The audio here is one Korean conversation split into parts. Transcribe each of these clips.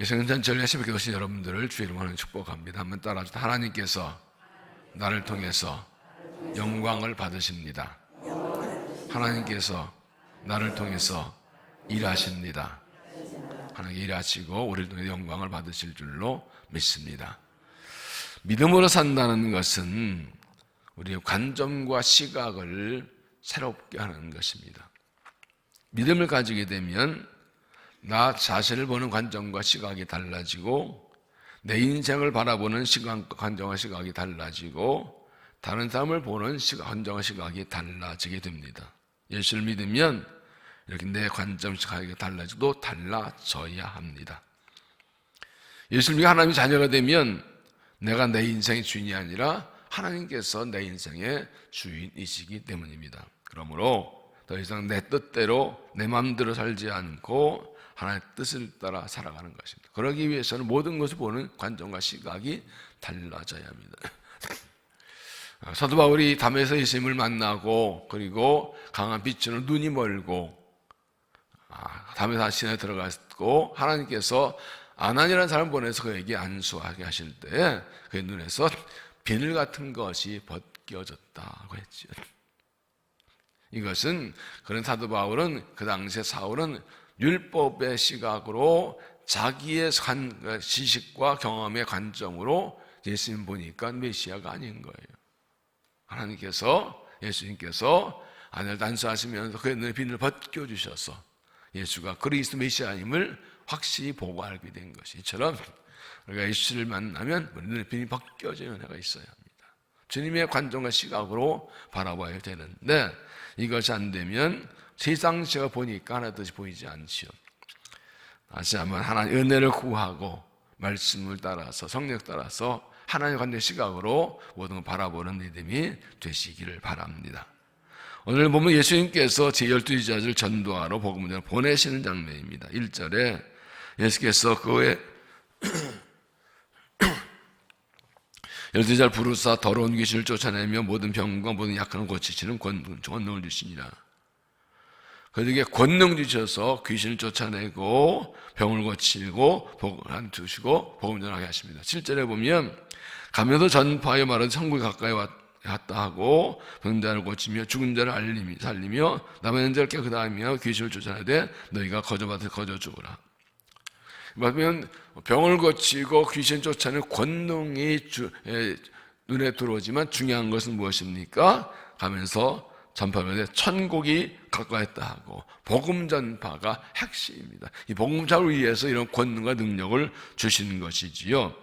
성탄절 새벽에 오신 여러분들을 주의 이름으로 축복합니다. 한번 따라하시죠. 하나님께서 나를 통해서 영광을 받으십니다. 하나님께서 나를 통해서 일하십니다. 하나님 일하시고 우리를 통해 영광을 받으실 줄로 믿습니다. 믿음으로 산다는 것은 우리의 관점과 시각을 새롭게 하는 것입니다. 믿음을 가지게 되면 나 자신을 보는 관점과 시각이 달라지고 내 인생을 바라보는 관점과 시각이 달라지고 다른 사람을 보는 관점과 시각이 달라지게 됩니다. 예수를 믿으면 이렇게 내 관점, 시각이 달라지고 달라져야 합니다. 예수를 믿고 하나님의 자녀가 되면 내가 내 인생의 주인이 아니라 하나님께서 내 인생의 주인이시기 때문입니다. 그러므로 더 이상 내 뜻대로 내 마음대로 살지 않고 하나님의 뜻을 따라 살아가는 것입니다. 그러기 위해서는 모든 것을 보는 관점과 시각이 달라져야 합니다. 사도 바울이 담에서 예수님을 만나고 그리고 강한 빛으로 눈이 멀고 담에서 신에 들어갔고 하나님께서 아나니라는 사람을 보내서 그에게 안수하게 하실 때 그의 눈에서 비늘 같은 것이 벗겨졌다고 했죠. 이것은 그런 사도 바울은 그 당시에 사울은 율법의 시각으로 자기의 지식과 경험의 관점으로 예수님 보니까 메시아가 아닌 거예요. 하나님께서 예수님께서 아내를 안수하시면서 그의 눈에 비늘을 벗겨주셔서 예수가 그리스도 메시아임을 확실히 보고 알게 된 것이 이처럼 우리가 예수를 만나면 우리 눈에 비늘이 벗겨지는 은혜가 있어야 합니다. 주님의 관점과 시각으로 바라봐야 되는데 이것이 안 되면 세상 시각 보니까 하나의 뜻이 보이지 않지요. 다시 한번 하나님 은혜를 구하고 말씀을 따라서 성령 따라서 하나님의 관점 시각으로 모든 걸 바라보는 믿음이 되시기를 바랍니다. 오늘 보면 예수님께서 제12 제자를 전도하러 복음을 보내시는 장면입니다. 1절에 예수께서 그의 12제자를 부르사 더러운 귀신을 쫓아내며 모든 병과 모든 약한 고치시는 권능을 주시니라. 그에게 권능 주셔서 귀신을 쫓아내고 병을 고치고 복을 주시고 복음 전하게 하십니다. 7절에 보면 가면서 전파하여 말하는 천국이 가까이 왔다 하고 병자를 고치며 죽은 자를 살리며 남은 자를 깨끗하며 귀신을 쫓아내되 너희가 거저받을 거저 죽으라. 그러면 병을 고치고 귀신 쫓아내는 권능이 눈에 들어오지만 중요한 것은 무엇입니까? 가면서 전파하는데 천국이 가까이 있다 하고 복음 전파가 핵심입니다. 이 복음 전파를 위해서 이런 권능과 능력을 주시는 것이지요.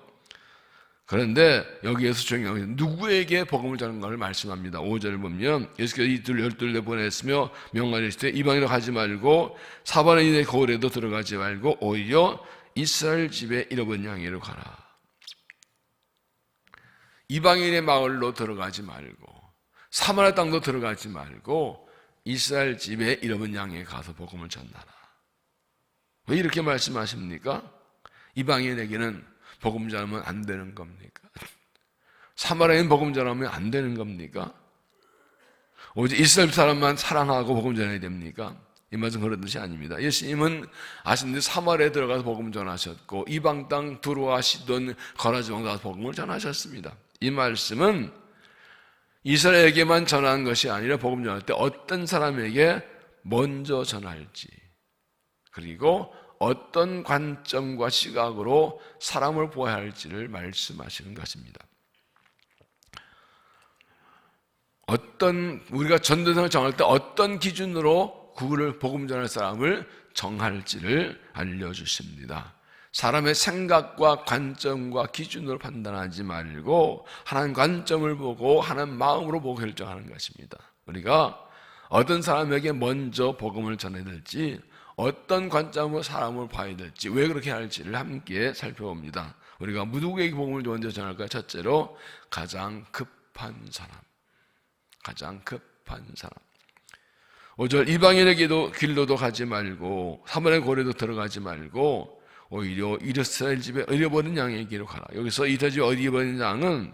그런데 여기에서 중요한 것은 누구에게 복음을 전하는가를 말씀합니다. 5절을 보면 예수께서 이들 열둘 내보냈으며 명하시되 이방인으로 가지 말고 사방의 이네 거울에도 들어가지 말고 오히려 이스라엘 집에 잃어버린 양에로 가라. 이방인의 마을로 들어가지 말고 사마리아 땅도 들어가지 말고 이스라엘 집에 잃어버린 양에 가서 복음을 전하라. 왜 이렇게 말씀하십니까? 이방인에게는 복음 전하면 안 되는 겁니까? 사마리아인 복음 전하면 안 되는 겁니까? 오직 이스라엘 사람만 사랑하고 복음 전해야 됩니까? 이 말은 그런 뜻이 아닙니다. 예수님은 아시는데 사마리아에 들어가서 복음 전하셨고 이방 땅 두로와 시돈 거라지방 가서 복음을 전하셨습니다. 이 말씀은 이스라엘에게만 전하는 것이 아니라 복음 전할 때 어떤 사람에게 먼저 전할지 그리고 어떤 관점과 시각으로 사람을 보아야 할지를 말씀하시는 것입니다. 우리가 전도생을 정할 때 어떤 기준으로 그를 복음 전할 사람을 정할지를 알려주십니다. 사람의 생각과 관점과 기준으로 판단하지 말고 하나님 관점을 보고 하나님 마음으로 보고 결정하는 것입니다. 우리가 어떤 사람에게 먼저 복음을 전해야 될지 어떤 관점으로 사람을 봐야 될지 왜 그렇게 할지를 함께 살펴봅니다. 우리가 누구에게 복음을 먼저 전할까요? 첫째로 가장 급한 사람. 5절 이방인의 길로도 가지 말고 사마리아 고래도 들어가지 말고 오히려 이스라엘 집에 잃어버린 양의 길로 가라. 여기서 이스라엘 집에 잃어버린 양은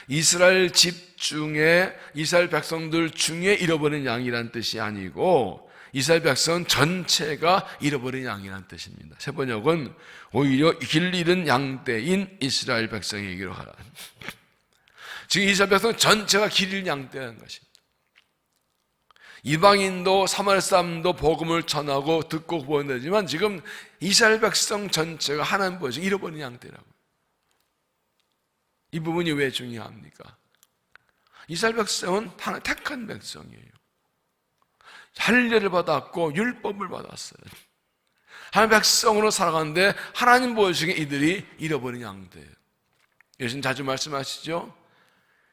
이스라엘 집 중에 이스라엘 백성들 중에 잃어버린 양이란 뜻이 아니고 이스라엘 백성 전체가 잃어버린 양이라는 뜻입니다. 세 번역은 오히려 길 잃은 양떼인 이스라엘 백성에게로 가라. 지금 이스라엘 백성 전체가 길 잃은 양떼라는 것입니다. 이방인도 사마리아 사람도 복음을 전하고 듣고 구원되지만 지금 이스라엘 백성 전체가 하나님 보시고 잃어버린 양떼라고. 이 부분이 왜 중요합니까? 이스라엘 백성은 하나님 택한 백성이에요. 할례를 받았고 율법을 받았어요. 하나님 백성으로 살아가는데 하나님 보시기에 이들이 잃어버린 양떼예요. 예수님 자주 말씀하시죠.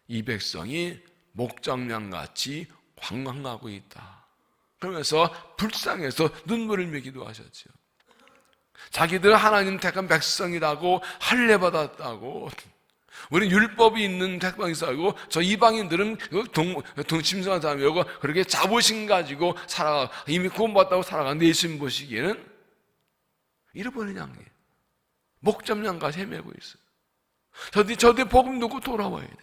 이 백성이 목장양같이 관광하고 있다. 그러면서 불쌍해서 눈물을 매기도 하셨죠. 자기들 하나님 택한 백성이라고 할례 받았다고, 우리는 율법이 있는 택방이 살고 저 이방인들은 동침성한 사람이고 그렇게 자부심 가지고 살아가 이미 구원받았다고 살아가는데 예수님 보시기에는 잃어버린 양이에요. 목장양같이 헤매고 있어요. 저들 복음 듣고 돌아와야 돼.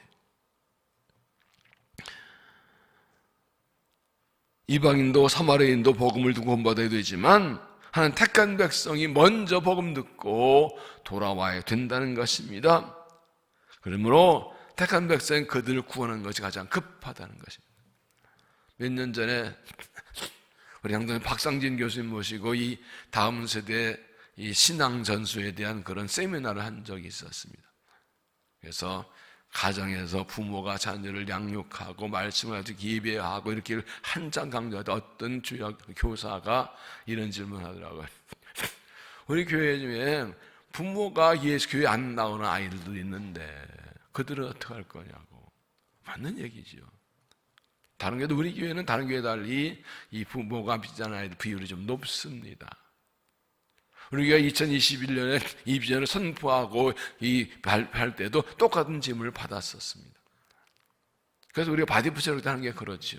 이방인도 사마리아인도 복음을 듣고 구원받아야 되지만 하나님 택한 백성이 먼저 복음 듣고 돌아와야 된다는 것입니다. 그러므로 택한 백성은 그들을 구원하는 것이 가장 급하다는 것입니다. 몇 년 전에 우리 향동의 박상진 교수님 모시고 이 다음 세대 이 신앙 전수에 대한 그런 세미나를 한 적이 있었습니다. 그래서 가정에서 부모가 자녀를 양육하고 말씀을 아주 예배하고 이렇게 한창 강조하던 어떤 주역 교사가 이런 질문을 하더라고요. 우리 교회 중에 부모가 예수 교회 안 나오는 아이들도 있는데 그들은 어떻게 할 거냐고. 맞는 얘기죠. 다른 교회도 우리 교회는 다른 교회 달리 이 부모가 빚진 아이들 비율이 좀 높습니다. 우리가 2021년에 이 비전을 선포하고 이 발표할 때도 똑같은 질문을 받았었습니다. 그래서 우리가 바디푸처럼 하는 게 그렇죠.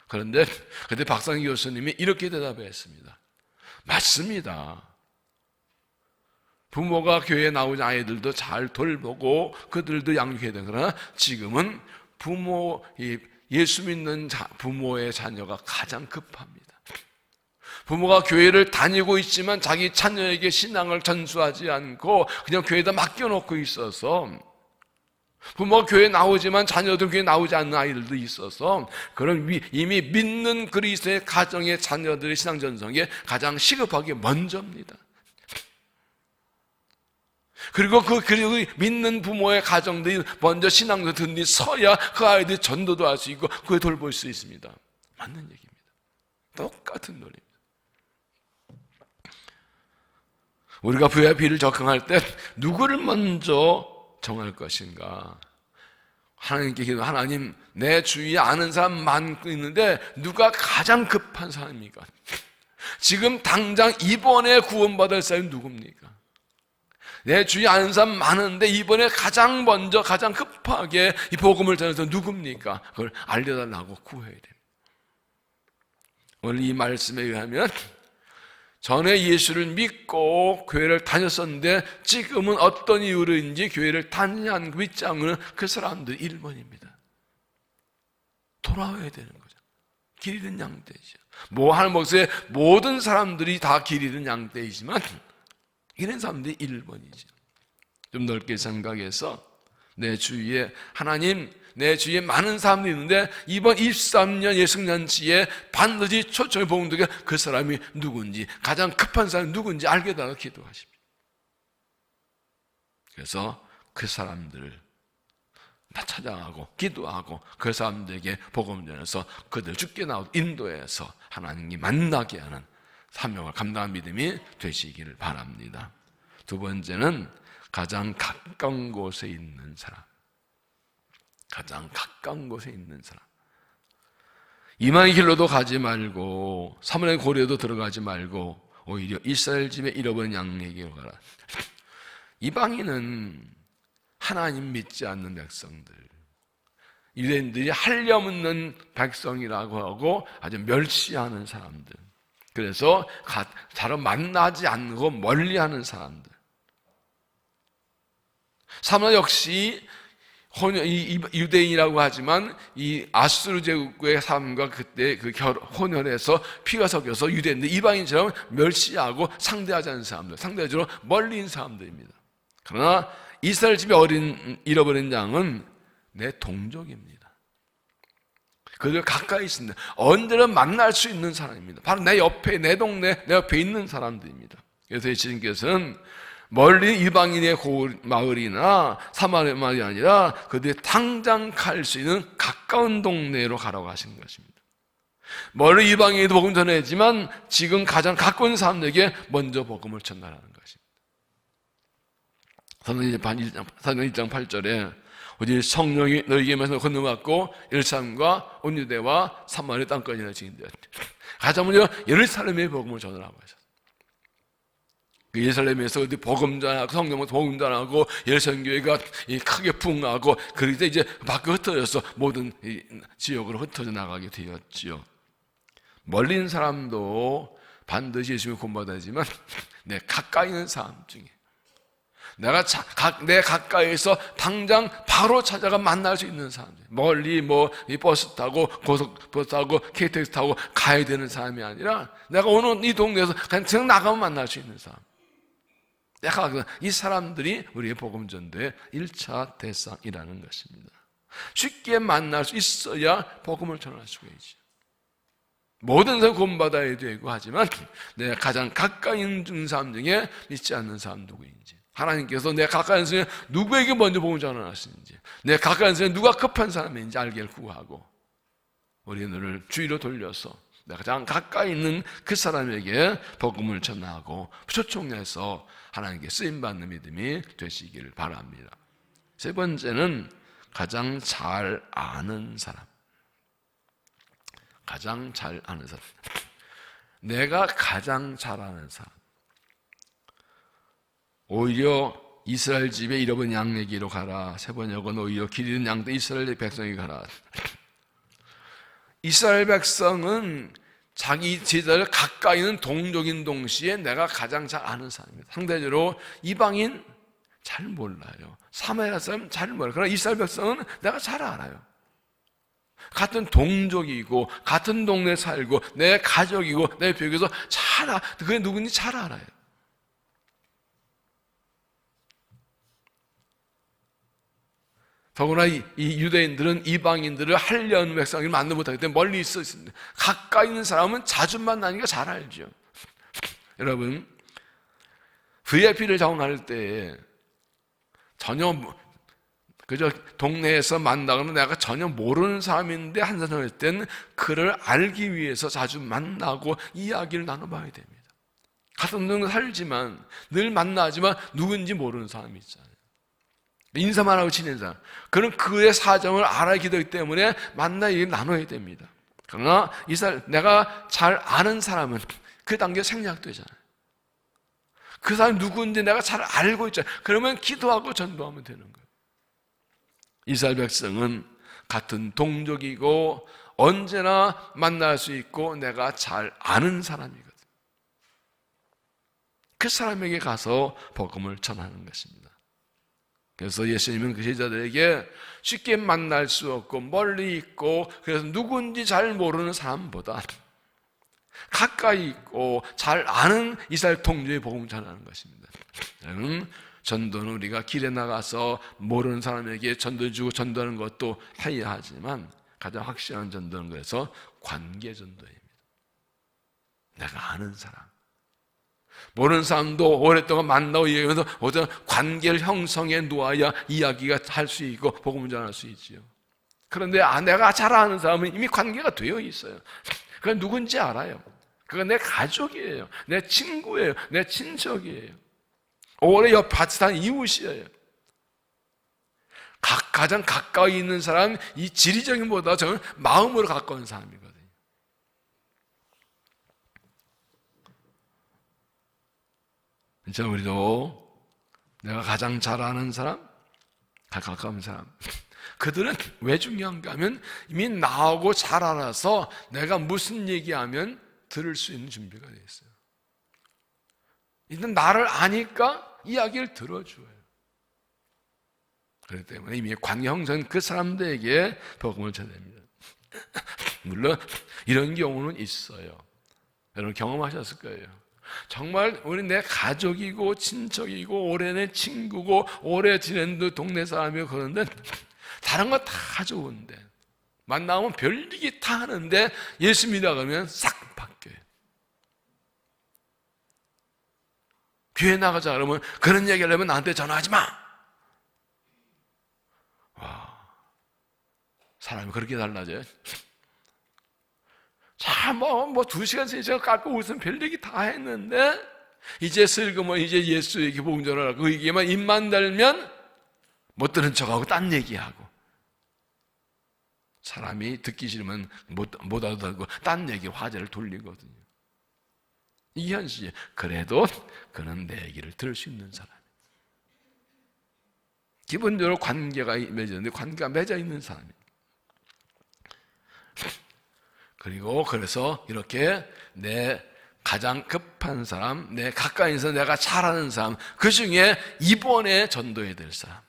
그런데 그때 박상희 교수님이 이렇게 대답했습니다. 맞습니다. 부모가 교회에 나오는 아이들도 잘 돌보고 그들도 양육해야 되는 그러나 지금은 예수 믿는 부모의 자녀가 가장 급합니다. 부모가 교회를 다니고 있지만 자기 자녀에게 신앙을 전수하지 않고 그냥 교회에다 맡겨놓고 있어서, 부모가 교회에 나오지만 자녀들 교회에 나오지 않는 아이들도 있어서 그런 이미 믿는 그리스도의 가정의 자녀들의 신앙 전성에 가장 시급하게 먼저입니다. 그리고 믿는 부모의 가정들이 먼저 신앙도 듣니 서야 그 아이들이 전도도 할 수 있고 그걸 돌볼 수 있습니다. 맞는 얘기입니다. 똑같은 논리입니다. 우리가 VIP를 적응할 때 누구를 먼저 정할 것인가? 하나님께 기도, 하나님 내 주위에 아는 사람 많고 있는데 누가 가장 급한 사람입니까? 지금 당장 이번에 구원받을 사람이 누굽니까? 내 주위에 아는 사람 많은데 이번에 가장 먼저 가장 급하게 이 복음을 전해서 누굽니까? 그걸 알려달라고 구해야 됩니다. 오늘 이 말씀에 의하면 전에 예수를 믿고 교회를 다녔었는데 지금은 어떤 이유로인지 교회를 다니지 않고 믿지 않는 그 사람들 1번입니다. 돌아와야 되는 거죠. 길 잃은 양떼이죠. 하는 목소리에 모든 사람들이 다 길 잃은 양떼이지만 이런 사람들이 1번이죠. 좀 넓게 생각해서 내 주위에 하나님, 내 주위에 많은 사람들이 있는데 이번 23년 예수년치에 반드시 초청의 복음 듣게 그 사람이 누군지, 가장 급한 사람이 누군지 알게 달라고 기도하십니다. 그래서 그 사람들을 찾아가고 기도하고 그 사람들에게 복음 전해서 그들 죽게 나오고 인도해서 하나님이 만나게 하는 사명을 감당한 믿음이 되시기를 바랍니다. 두 번째는 가장 가까운 곳에 있는 사람. 가장 가까운 곳에 있는 사람. 이방의 길로도 가지 말고 사마리아 고리에도 들어가지 말고 오히려 이스라엘 집에 잃어버린 양에게로 가라. 이방인은 하나님 믿지 않는 백성들, 유대인들이 한렴없는 백성이라고 하고 아주 멸시하는 사람들, 그래서 잘 만나지 않고 멀리하는 사람들. 사마리아 역시 유대인이라고 하지만 이 아수르 제국의 삶과 그때 그 혼혈해서 피가 섞여서 유대인들 이방인처럼 멸시하고 상대하지 않는 사람들, 상대적으로 멀리 있는 사람들입니다. 그러나 이스라엘 집에 잃어버린 양은 내 동족입니다. 그들 가까이 있습니다. 언제나 만날 수 있는 사람입니다. 바로 내 옆에, 내 동네, 내 옆에 있는 사람들입니다. 그래서 예수님께서는 멀리 이방인의 마을이나 사마리아 마을이 아니라 그들이 당장 갈 수 있는 가까운 동네로 가라고 하신 것입니다. 멀리 이방인에도 복음 전하지만 지금 가장 가까운 사람들에게 먼저 복음을 전달하는 것입니다. 사도행전 1장 8절에 오직 성령이 너희에게 임하셔서 건너왔고 예루살렘과 온 유대와 사마리아 땅까지나 증인되었다. 가장 먼저 예루살렘의 복음을 전하라고 하셨어요. 예루살렘에서 복음 전하고 성령으로 복음 전하고 예루살렘 교회가 크게 부흥하고 그렇게 이제 밖에 흩어져서 모든 지역으로 흩어져 나가게 되었지요. 멀리 있는 사람도 반드시 예수님을 구원받아야 하지만 내 가까이 있는 사람 중에 내 가까이에서 당장 바로 찾아가 만날 수 있는 사람들, 멀리 이 버스 타고 고속버스 타고 KTX 타고 가야 되는 사람이 아니라 내가 오늘 이 동네에서 그냥 나가면 만날 수 있는 사람, 이 사람들이 우리의 복음 전도의 1차 대상이라는 것입니다. 쉽게 만날 수 있어야 복음을 전할 수가 있죠. 모든 사람 구원받아야 되고 하지만 내가 가장 가까이 있는 사람 중에 믿지 않는 사람 누구인지, 하나님께서 내 가까이 있는 사람이 누구에게 먼저 복음을 전하시는지, 내 가까이 있는 사람이 누가 급한 사람인지 알기를 구하고 우리의 눈을 주위로 돌려서 내가 가장 가까이 있는 그 사람에게 복음을 전하고 초청해서 하나님께 쓰임받는 믿음이 되시기를 바랍니다. 세 번째는 가장 잘 아는 사람. 가장 잘 아는 사람. 내가 가장 잘 아는 사람. 오히려 이스라엘 집에 잃어버린 양 얘기로 가라. 세 번역은 오히려 길 잃은 양도 이스라엘 백성이 가라. 이스라엘 백성은 자기 제자를 가까이 있는 동족인 동시에 내가 가장 잘 아는 사람입니다. 상대적으로 이방인 잘 몰라요. 사마리아 사람 잘 몰라요. 그러나 이스라엘 백성은 내가 잘 알아요. 같은 동족이고 같은 동네에 살고 내 가족이고 내 벽에서 그게 누군지 잘 알아요. 더구나 이 유대인들은 이방인들을 하려는 백성을 만나 못하기 때문에 멀리 있어 있습니다. 가까이 있는 사람은 자주 만나니까 잘 알죠. 여러분, VIP를 자원할 때 전혀 그저 동네에서 만나거나 내가 전혀 모르는 사람인데 한 사람 할 때는 그를 알기 위해서 자주 만나고 이야기를 나눠봐야 됩니다. 같은 동네 살지만 늘 만나지만 누군지 모르는 사람이 있잖아요. 인사만 하고 지낸 사람, 그는 그의 사정을 알아야 되기 때문에 만나 얘기를 나눠야 됩니다. 그러나 내가 잘 아는 사람은 그 단계 생략되잖아요. 그 사람이 누구인지 내가 잘 알고 있잖아요. 그러면 기도하고 전도하면 되는 거예요. 이스라엘 백성은 같은 동족이고 언제나 만날 수 있고 내가 잘 아는 사람이거든. 그 사람에게 가서 복음을 전하는 것입니다. 그래서 예수님은 그 제자들에게 쉽게 만날 수 없고 멀리 있고 그래서 누군지 잘 모르는 사람보다 가까이 있고 잘 아는 이스라엘 동족의 복음을 전하는 것입니다. 전도는 우리가 길에 나가서 모르는 사람에게 전도 주고 전도하는 것도 해야 하지만 가장 확실한 전도는 그래서 관계 전도입니다. 내가 아는 사람, 모르는 사람도 오랫동안 만나고 얘기하면서 어떤 관계를 형성해 놓아야 이야기가 할 수 있고 복음을 전할 수 있지요. 그런데 내가 잘 아는 사람은 이미 관계가 되어 있어요. 그건 누군지 알아요. 그건 내 가족이에요. 내 친구예요. 내 친척이에요. 오래 옆 비슷한 이웃이에요. 가장 가까이 있는 사람, 이 지리적인 보다 저는 마음으로 가까운 사람이거든요. 진짜 우리도 내가 가장 잘 아는 사람, 가까운 사람, 그들은 왜 중요한가 하면 이미 나하고 잘 알아서 내가 무슨 얘기하면 들을 수 있는 준비가 되어 있어요. 일단 나를 아니까 이야기를 들어줘요. 그렇기 때문에 이미 관계 형성 그 사람들에게 복음을 전해야 됩니다. 물론 이런 경우는 있어요. 여러분 경험하셨을 거예요. 정말 우리 내 가족이고 친척이고 오래 내 친구고 오래 지낸 동네 사람이고 그런데 다른 거 다 좋은데 만나면 별얘기 다 하는데 예수 믿어 가면 싹 바뀌어요. 교회 나가자 그러면 그런 얘기 하려면 나한테 전화하지 마. 와, 사람이 그렇게 달라져요. 자, 뭐 2시간, 3시간 깎고 웃으면 별 얘기 다 했는데, 이제 슬그머, 이제 예수 얘기 복음 전하라고 그 얘기만 입만 달면 못 들은 척하고 딴 얘기하고. 사람이 듣기 싫으면 못 알아듣고 딴 얘기 화제를 돌리거든요. 이게 현실이에요. 그래도 그는 내 얘기를 들을 수 있는 사람. 기본적으로 관계가 맺어있는데 관계가 맺어 있는 사람이에요. 그리고 그래서 이렇게 내 가장 급한 사람, 내 가까이서 내가 잘 아는 사람, 그 중에 이번에 전도해야 될 사람,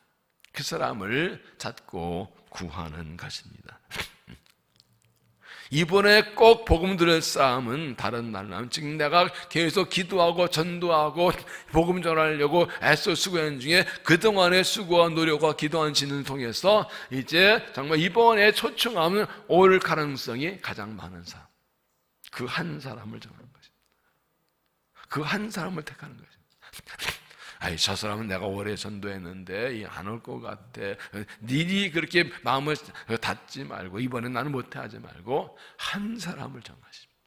그 사람을 찾고 구하는 것입니다. 이번에 꼭 복음 들을 싸움은 다른 날람. 지금 내가 계속 기도하고 전도하고 복음 전하려고 애써 수고하는 중에 그동안의 수고와 노력과 기도한 진을 통해서 이제 정말 이번에 초청하면 올 가능성이 가장 많은 사람. 그 한 사람을 정하는 것입니다. 그 한 사람을 택하는 것입니다. 아이, 저 사람은 내가 오래 전도했는데 안 올 것 같아. 니리 그렇게 마음을 닫지 말고 이번엔 나는 못해 하지 말고 한 사람을 정하십니다.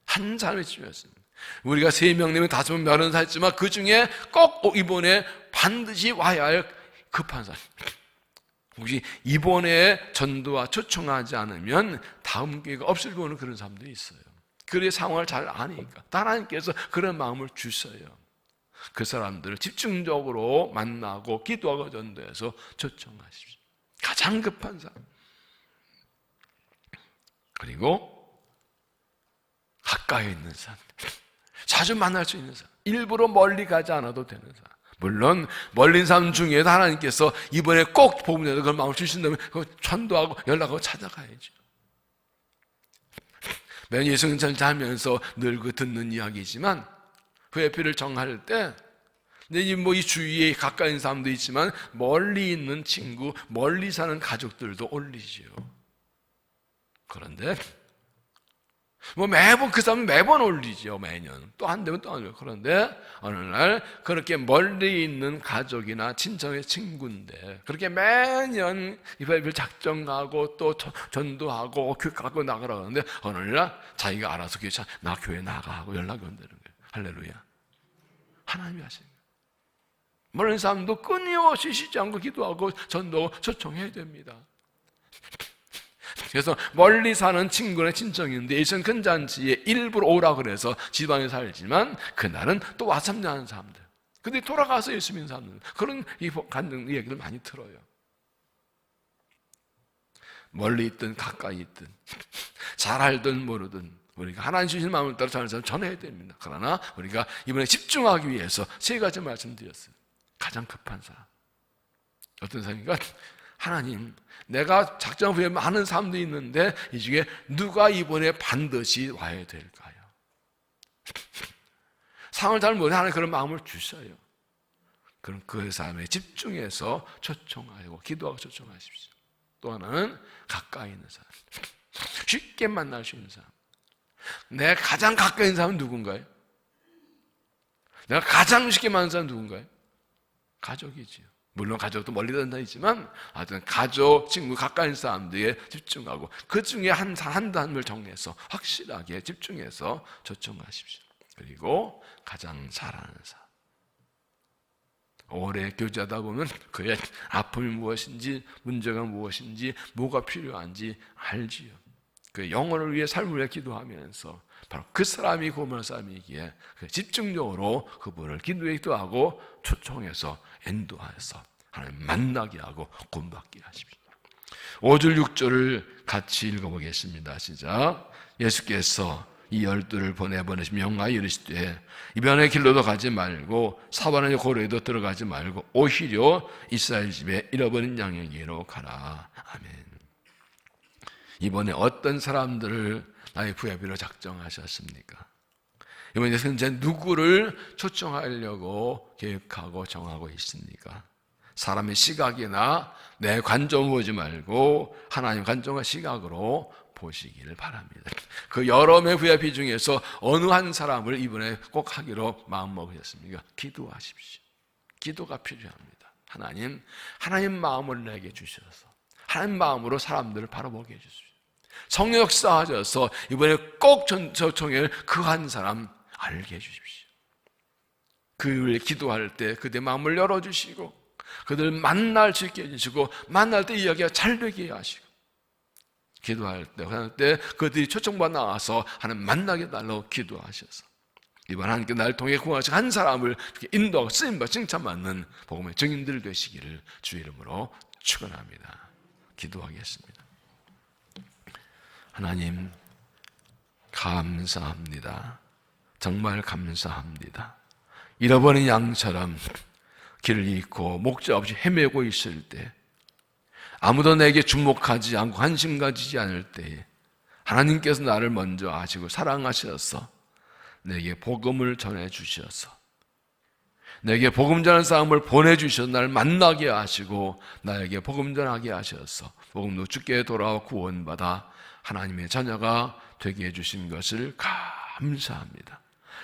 한 사람에 집중했습니다. 우리가 3명, 4명, 5명 몇은 살지만 그 중에 꼭 이번에 반드시 와야 할 급한 사람. 혹시 이번에 전도와 초청하지 않으면 다음 기회가 없을 거는 그런 사람들이 있어요. 그의 상황을 잘 아니까 하나님께서 그런 마음을 주셔요. 그 사람들을 집중적으로 만나고 기도하고 전도해서 초청하십시오. 가장 급한 사람. 그리고 가까이 있는 사람, 자주 만날 수 있는 사람, 일부러 멀리 가지 않아도 되는 사람. 물론 멀린 사람 중에도 하나님께서 이번에 꼭 복음 전해서 그런 마음을 주신다면 그거 전도하고 연락하고 찾아가야죠. 매년 예수님처럼 하면서 늘 그 듣는 이야기지만 VIP를 정할 때, 이 주위에 가까이 있는 사람도 있지만, 멀리 있는 친구, 멀리 사는 가족들도 올리지요. 그런데, 매번, 그 사람은 매번 올리죠, 매년. 또 한 대면 또 한 대면. 그런데, 어느 날, 그렇게 멀리 있는 가족이나 친척의 친구인데, 그렇게 매년 이 VIP를 작정하고, 또 전도하고, 교회 갖고 나가라고 하는데, 어느 날, 자기가 알아서 나 교회 나가 하고 연락이 온다는 거예요. 할렐루야. 하나님이 하시는 거예요. 멀린 사람도 끊임없이 쉬지 않고 기도하고 전도하고 초청해야 됩니다. 그래서 멀리 사는 친구나 친척인데 예전 큰 잔치에 일부러 오라 그래서 지방에 살지만 그날은 또 와서 참여하는 사람들. 근데 돌아가서 예수 믿는 사람들. 그런 얘기를 많이 들어요. 멀리 있든 가까이 있든 잘 알든 모르든 우리가 하나님 주신 마음을 따라 전해야 됩니다. 그러나 우리가 이번에 집중하기 위해서 3가지 말씀드렸어요. 가장 급한 사람. 어떤 사람인가? 하나님, 내가 작정 후에 많은 사람도 있는데 이 중에 누가 이번에 반드시 와야 될까요? 상황을 잘 모르는 하나님 그런 마음을 주셔요. 그럼 그 사람에 집중해서 초청하고 기도하고 초청하십시오. 또 하나는 가까이 있는 사람. 쉽게 만날 수 있는 사람. 내가 가장 가까이 있는 사람은 누군가요? 내가 가장 쉽게 만나는 사람은 누군가요? 가족이지요. 물론 가족도 멀리 다니다 있지만 하여튼 가족, 친구, 가까이 있는 사람들에 집중하고 그 중에 한 단을 정해서 확실하게 집중해서 초청하십시오. 그리고 가장 잘하는 사람. 오래 교제하다 보면 그의 아픔이 무엇인지, 문제가 무엇인지, 뭐가 필요한지 알지요. 그 영혼을 위해 삶을 위해 기도하면서 바로 그 사람이 고마운 사람이기에 집중적으로 그분을 기도하고 초청해서 인도해서 하나님 만나게 하고 구원받게 하십시오. 5절 6절을 같이 읽어보겠습니다. 시작. 예수께서 이 12를 보내시며 명하여 이르시되 이변의 길로도 가지 말고 사반의 고래도 들어가지 말고 오히려 이스라엘 집에 잃어버린 양에게로 가라. 아멘. 이번에 어떤 사람들을 나의 부야비로 작정하셨습니까? 이번에 현재 누구를 초청하려고 계획하고 정하고 있습니까? 사람의 시각이나 내 관점 보지 말고 하나님 관점과 시각으로 보시기를 바랍니다. 그 여러 명의 VIP 중에서 어느 한 사람을 이번에 꼭 하기로 마음먹으셨습니까? 기도하십시오. 기도가 필요합니다. 하나님 마음을 내게 주셔서 하나님 마음으로 사람들을 바라보게 해주십시오. 성령 역사하셔서 이번에 꼭 초청할 그 한 사람 알게 해주십시오. 그를 기도할 때 그들의 마음을 열어주시고 그들 만날 수 있게 해주시고 만날 때 이야기가 잘 되게 하시고 기도할 때 그들이 초청받아 나와서 하나님 만나게 달라고 기도하셔서 이번 하나님께 나를 통해 구하신 한 사람을 인도하고 쓰임과 칭찬받는 복음의 증인들 되시기를 주의 이름으로 축원합니다. 기도하겠습니다. 하나님 감사합니다. 정말 감사합니다. 잃어버린 양처럼 길을 잃고 목자 없이 헤매고 있을 때 아무도 내게 주목하지 않고 관심 가지지 않을 때에 하나님께서 나를 먼저 아시고 사랑하셔서 내게 복음을 전해주셔서 내게 복음 전하는 사람을 보내주셔서 나를 만나게 하시고 나에게 복음 전하게 하셔서 복음도 주께 돌아와 구원받아 하나님의 자녀가 되게 해주신 것을 감사합니다.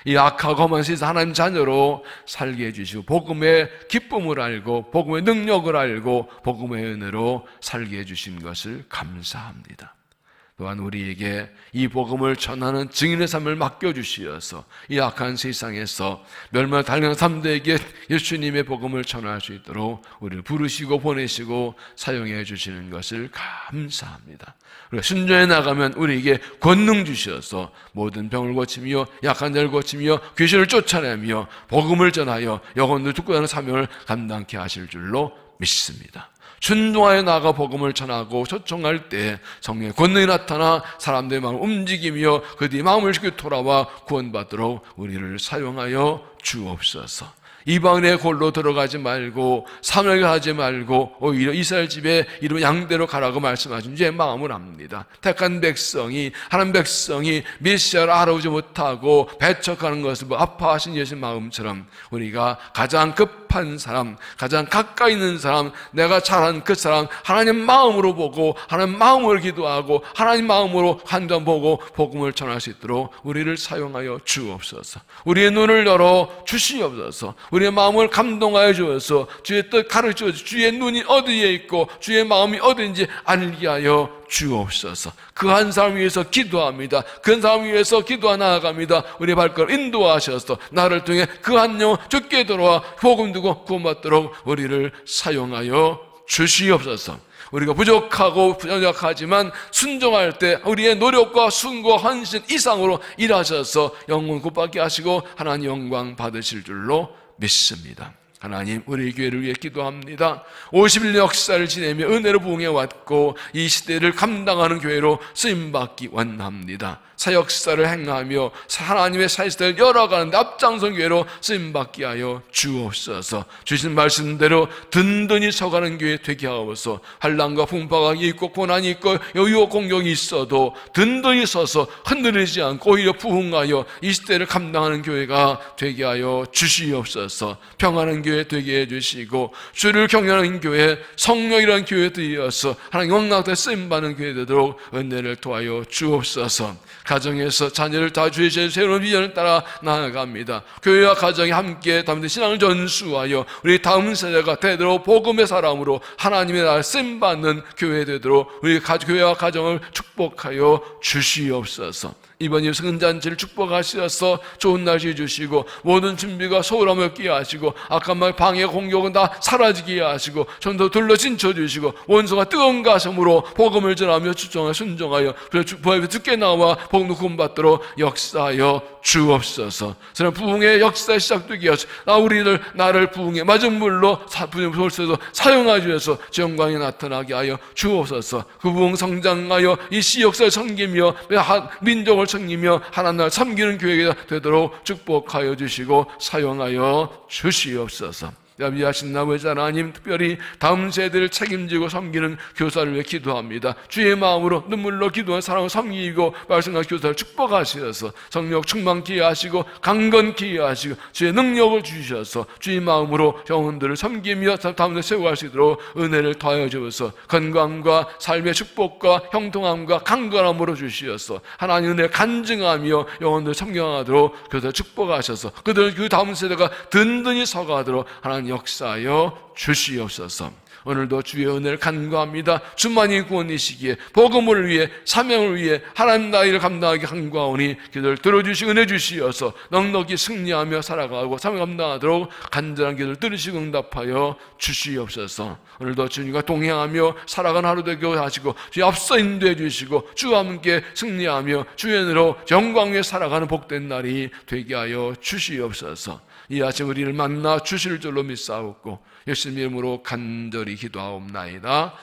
이 악하고 험한 세상 하나님 자녀로 살게 해주시고 복음의 기쁨을 알고 복음의 능력을 알고 복음의 은혜로 살게 해주신 것을 감사합니다. 또한 우리에게 이 복음을 전하는 증인의 삶을 맡겨주시어서 이 악한 세상에서 멸망 달려간 사람들에게 예수님의 복음을 전할 수 있도록 우리를 부르시고 보내시고 사용해 주시는 것을 감사합니다. 우리가 순종해 나가면 우리에게 권능 주셔서 모든 병을 고치며 약한 자를 고치며 귀신을 쫓아내며 복음을 전하여 영혼들 축복하는 사명을 감당케 하실 줄로 믿습니다. 순종하여 나가 복음을 전하고 초청할 때 성령의 권능이 나타나 사람들의 마음을 움직이며 그들의 마음을 쉽게 돌아와 구원받도록 우리를 사용하여 주옵소서. 이방인의 골로 들어가지 말고 사명을 하지 말고 오히려 이스라엘 집에 이런 양대로 가라고 말씀하신 제 마음을 압니다. 택한 백성이 하나님 백성이 메시아를 알아오지 못하고 배척하는 것을 아파하신 예수의 마음처럼 우리가 가장 급한 사람, 가장 가까이 있는 사람, 내가 잘한 그 사람 하나님 마음으로 보고 하나님 마음으로 기도하고 하나님 마음으로 한점 보고 복음을 전할 수 있도록 우리를 사용하여 주옵소서. 우리의 눈을 열어 주시옵소서. 우리의 마음을 감동하여 주어서 주의 뜻 가르쳐 주시고 주의 눈이 어디에 있고 주의 마음이 어디인지 알게 하여 주옵소서. 그 한 사람 위해서 기도합니다. 그 한 사람 위해서 기도하 나아갑니다. 우리의 발걸음 인도하셔서 나를 통해 그 한 영혼 죽게 들어와 복음 두고 구원받도록 우리를 사용하여 주시옵소서. 우리가 부족하고 연약하지만 순종할 때 우리의 노력과 순고 헌신 이상으로 일하셔서 영혼 굿받게 하시고 하나님 영광 받으실 줄로 믿습니다. 하나님 우리 교회를 위해 기도합니다. 50일 역사를 지내며 은혜로 부흥해 왔고 이 시대를 감당하는 교회로 쓰임받기 원합니다. 사역사를 행하며 하나님의 사역사를 열어가는데 앞장선 교회로 쓰임받게 하여 주옵소서. 주신 말씀대로 든든히 서가는 교회 되게 하옵소서. 환난과 풍파가 있고 고난이 있고 유혹 공격이 있어도 든든히 서서 흔들리지 않고 오히려 부흥하여 이 시대를 감당하는 교회가 되게 하여 주시옵소서. 평안한 교회 되게 해주시고 주를 경외하는 교회, 성령이라는 교회 되어서 하나님 영광에 쓰임받는 교회 되도록 은혜를 도하여 주옵소서. 가정에서 자녀를 다 주의 새로운 비전을 따라 나아갑니다. 교회와 가정이 함께 담는 신앙을 전수하여 우리 다음 세대가 되도록 복음의 사람으로 하나님의 나라를 쓰임받는 교회 되도록 우리 교회와 가정을 축복하여 주시옵소서. 이번 이 성탄잔치를 축복하셔서 좋은 날씨 주시고 모든 준비가 소홀함 없게 하시고 악한 말 방해 공격은 다 사라지게 하시고 전도 둘러진쳐 주시고 원수가 뜨거운 가슴으로 복음을 전하며 추종하여 순종하여 부활에 죽게 나와 복음 구원받도록 역사하여 주옵소서. 저는 부흥의 역사 시작되게 하시고 나를 부흥의 마중물로 솔세도 사용하여 주셔서 영광이 나타나게 하여 주옵소서. 그 부흥 성장하여 이 시 역사를 섬기며 민족을 섬기며 하나님 나라 섬기는 교회가 되도록 축복하여 주시고 사용하여 주시옵소서. 위하신 아버지 하나님, 특별히 다음 세대를 책임지고 섬기는 교사를 위해 기도합니다. 주의 마음으로 눈물로 기도한 사랑을 섬기고 말씀과 교사를 축복하셔서 성령 충만케 하시고 강건케 하시고 주의 능력을 주셔서 주의 마음으로 영혼들을 섬기며 다음 세대 세워갈 수 있도록 은혜를 더하여 주셔서 건강과 삶의 축복과 형통함과 강건함으로 주시어서 하나님 은혜를 간증하며 영혼들을 섬겨하도록 교사를 축복하셔서 그들 그 다음 세대가 든든히 서가도록 하나님 역사하여 주시옵소서. 오늘도 주의 은혜를 간구합니다. 주만이 구원이시기에 복음을 위해 사명을 위해 하나님 나라를 감당하기 간구하오니 기도를 들어주시고 은혜 주시어서 넉넉히 승리하며 살아가고 사명 감당하도록 간절한 기도를 들으시고 응답하여 주시옵소서. 오늘도 주님과 동행하며 살아가는 하루 되게 하시고 주의 앞서 인도해 주시고 주와 함께 승리하며 주의 은혜로 영광 위에 살아가는 복된 날이 되게 하여 주시옵소서. 이 아침 우리를 만나 주실 줄로 믿사옵고 예수님 이름으로 간절히 기도하옵나이다.